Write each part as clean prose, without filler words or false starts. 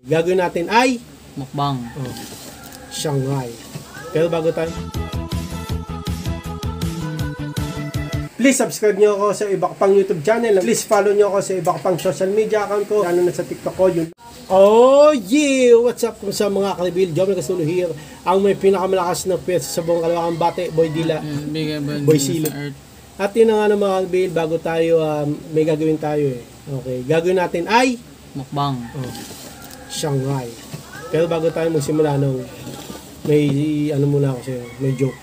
Gagawin natin ay mukbang. Shanghai. Pero bago tayo, please subscribe nyo ako sa iba pang YouTube channel. Please follow nyo ako sa iba pang social media account ko. Lalo na sa TikTok ko. Yun. Oh yeah! What's up kung sa mga kalibil? Job Nagkasulo here. Ang may pinakamalakas na piyesa sa buong Kalawakang Bate. Boy Dila. Boy Silip. At yun na nga ng mga kalibil. Bago tayo, may gagawin tayo eh. Okay. Gagawin natin ay Mukbang. Shanghai. Pero bago tayo magsimula nung may ano muna ako sa'yo. May joke.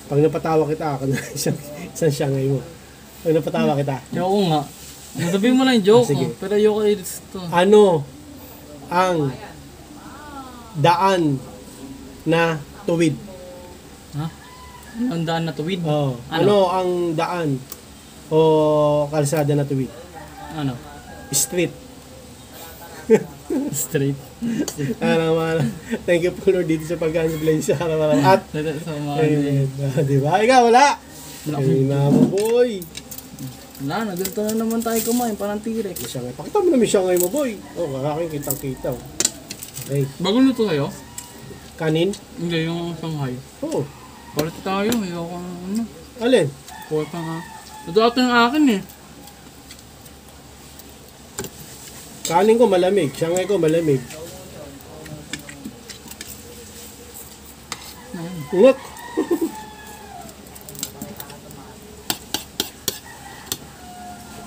Pag napatawa kita, ako na isang Shanghai mo. Pag napatawa kita. Ayoko nga. Sabihin mo lang yung joke. Sige. Pero ayoko ito. Ano ang daan na tuwid? Ha? Ang daan na tuwid? Oh. Ano ang daan o kalsada na tuwid? Ano? Street. Straight. Thank you po Lord dito sa pag-answer sa araw-araw. At Sa mga di ba? Ikaw wala. Wala Ay na mo boy. Wala na, ganito na naman tayo kumain, parang tirek. Shanghai. Pakita mo naman Shanghai mo boy. Oh, kakakin kitang-kita. Okay. Bago luto kayo? Kanin? Hindi, yung Shanghai. Oh. Palit tayo, ayoko ano. Alin? Palit pa nga. Ito ito yung akin eh. Kanin ko malamig. Shanghai ko malamig. Ngak.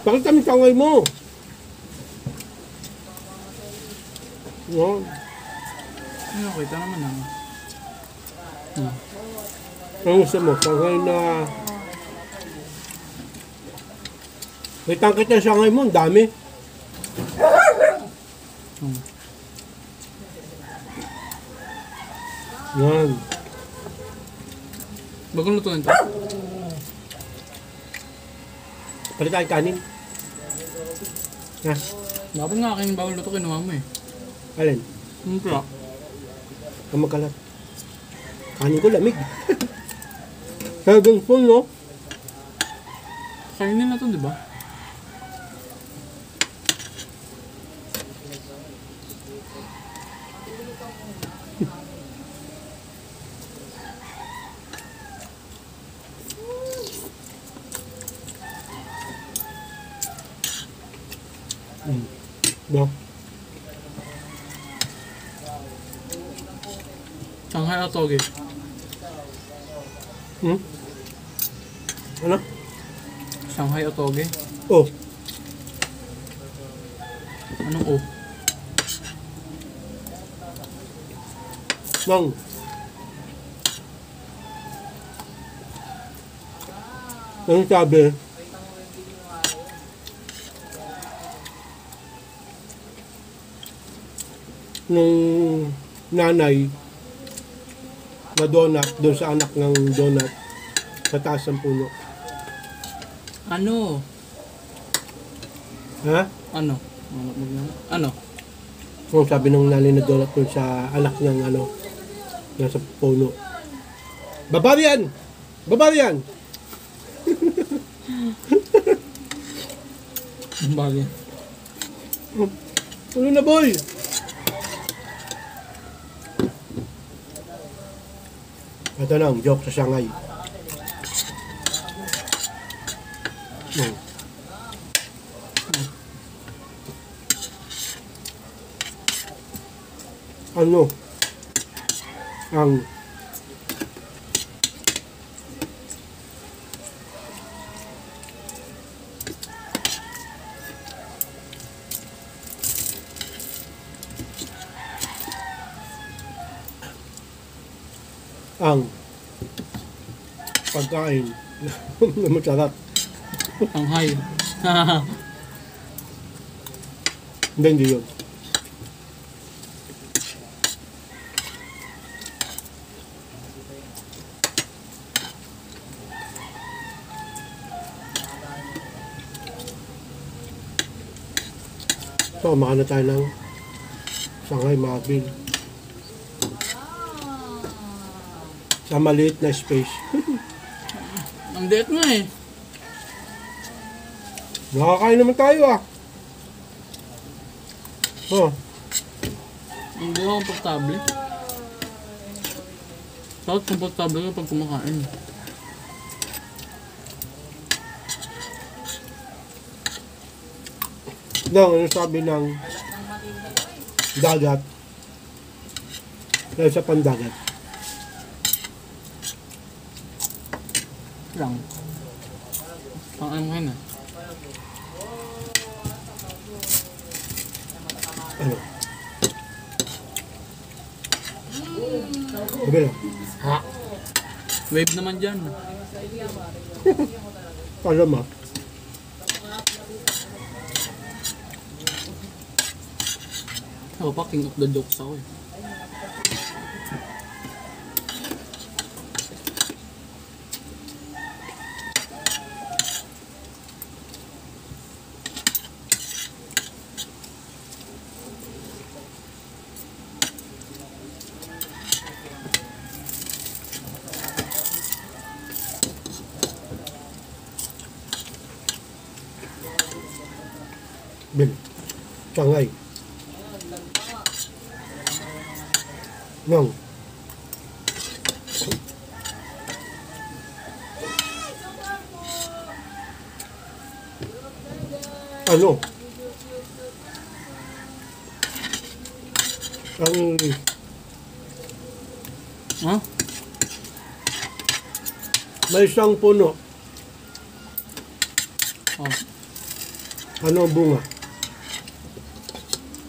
Bakit kami Shanghai mo? No. Ano, kita naman naman. Ang gusto mo? Shanghai na... May tangkit ng Shanghai mo. Ang dami. Yan. Bago lutuin ito? Palit tayo kanin. Ha? Dapat nga aking bago luto kinuha mo eh. Alin? Ano kaya? Ang magkalat. Kanin ko lamig. Heaven full, no? Kainin na ito, di ba? No? Shanghai o toge? Ano? Shanghai o toge? Oh. Anong o? Mang. Anong sabi? Nung nanay na donut doon sa anak ng donut sa taas ng puno. Ano? Ha? Ano? Ano? Kung sabi ng nanay na donut doon sa anak niyang ano, nasa puno. Babae yan! Babae yan! Ang bagay. Ano na boy? Ito na ang joke sa Shanghai. Ano ang pagkain na masarap? Shanghai. Hindi yun. So, kumain na tayo ng Shanghai Marble. Sa maliit na space. Ang diet nga eh. Nakakain naman tayo ah. Oh. Hindi ako komportable. Tapos komportable ka pag kumakain. Ano sabi ng dagat? Dahil sa pandagat. Lang. Pang ano kayo na? Ano? Sabi lang. Ha? Wave naman dyan. Alam mo? Ako pa, king of the jokes ako eh. Bil. Sangay. Nang. Ano? Ang Ha? may isang puno. Oh, Ano ang bunga?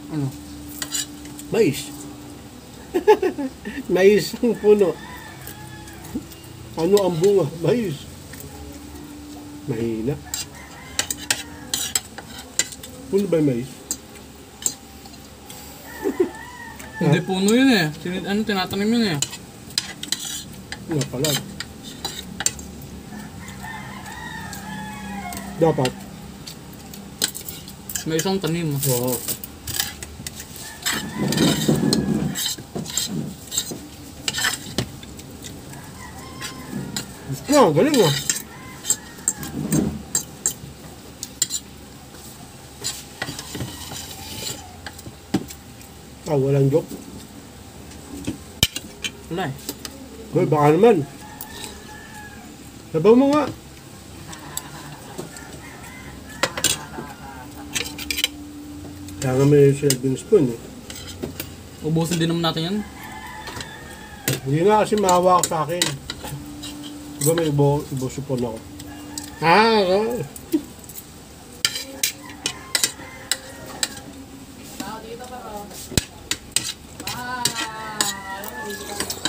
ano? Mais. May isang puno. Ano ang bunga? Mais. Mahina. Puno ba yung mais? Hindi puno yun eh. Tinatanim yun eh. Nga pala. Dapat. May isang tanim. Oo. No, galing ah. Walang joke. Wala eh. Hoy, baka naman. Sabaw mo nga. Kaya nga may serving spoon eh. Ubusin din naman natin yan. Hindi nga kasi mahawak sa akin. Diba may ibusupon ako.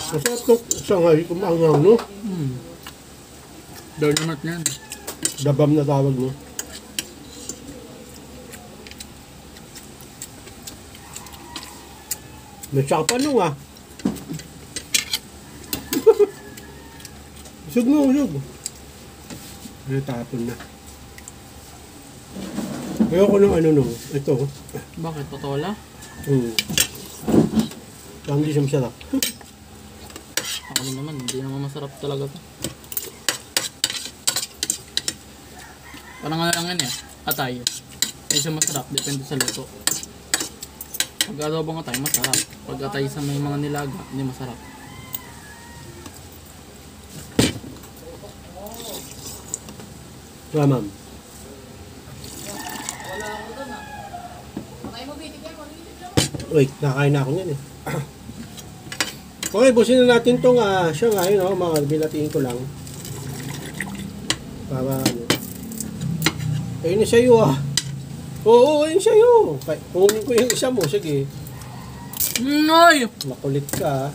Masarap itong sangay kumangang, no? Dynamite na yan. Dabam na tawag, no? May tsaka pa nung ah. Usog na, usog. Ay, tapon na. Ayoko ng ano nung, ito. Bakit? Patola? Parang hindi siya masarap. Ako din naman. Hindi naman masarap talaga to. Parang ano lang yan eh. Atay. Hindi siya masarap. Depende sa luto. Pag adobong atay, masarap. Pag atay sa may mga nilaga, hindi masarap. Wala, ma'am. Wait, nakain na ako niyan eh. Okay, busin na natin itong siya nga yun, mga bilatiin ko lang. Para ano. Ayun na sa'yo ah. Oo, ayun sa'yo. Kunin ko yung isa mo, sige. Ay! Makulit ka ah.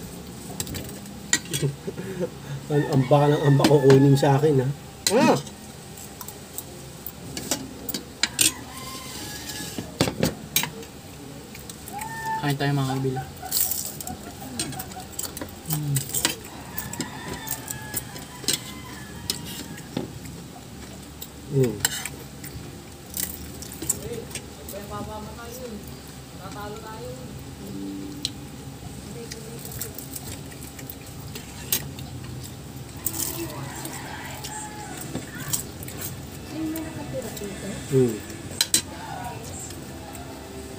Ang baka ng amba ko kunin sa akin ha. Ah! Kain tayo mga kabila. Mm.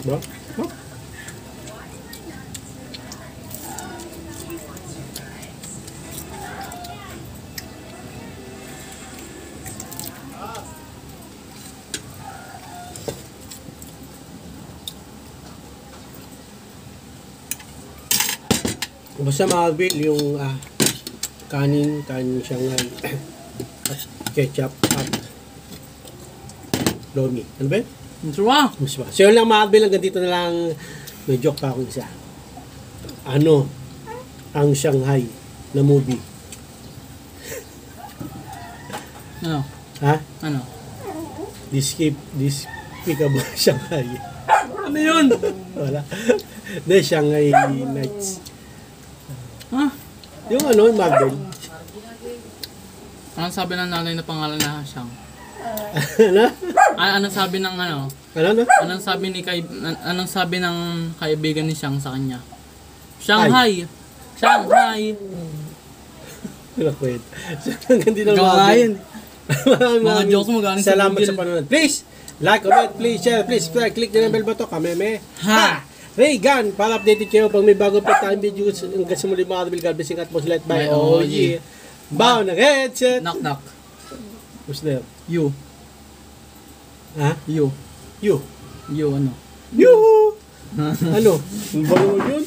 Ba? Ba? Basta Marvel, yung kanin Shanghai at ketchup at lomi. Ano ba yun? Sarap. Masba. So yun lang Marvel, hanggang dito na lang. May joke pa akong isa. Ano ang Shanghai na movie? Ano? Ha? Ano? Despicable Shanghai. Ano yun? Wala. The Shanghai Nights. Ha? Yung ano, yung Marvel. Anong sabi ng nanay na pangalan na siyang? Ano? Anong sabi ng ano? Ano? Anong sabi ng kaibigan ni Siyang sa kanya? Shanghai. Shanghai. Wala kwenta. So hanggang dito na Gawain. Mga Maraming jokes mo galing sa salamat Google. sa panonood. Please, like, comment, please share, please subscribe, click din ang bell button. Kameme. Ha! Ray Gun, para updated kayo pag may bagong time videos. Hanggang sa muli mga kabil, God bless at most light by By OG. Bow ng headset. Knock knock. Who's there? You. Ha? You. You. You ano? You. Ano? Ano ba yun?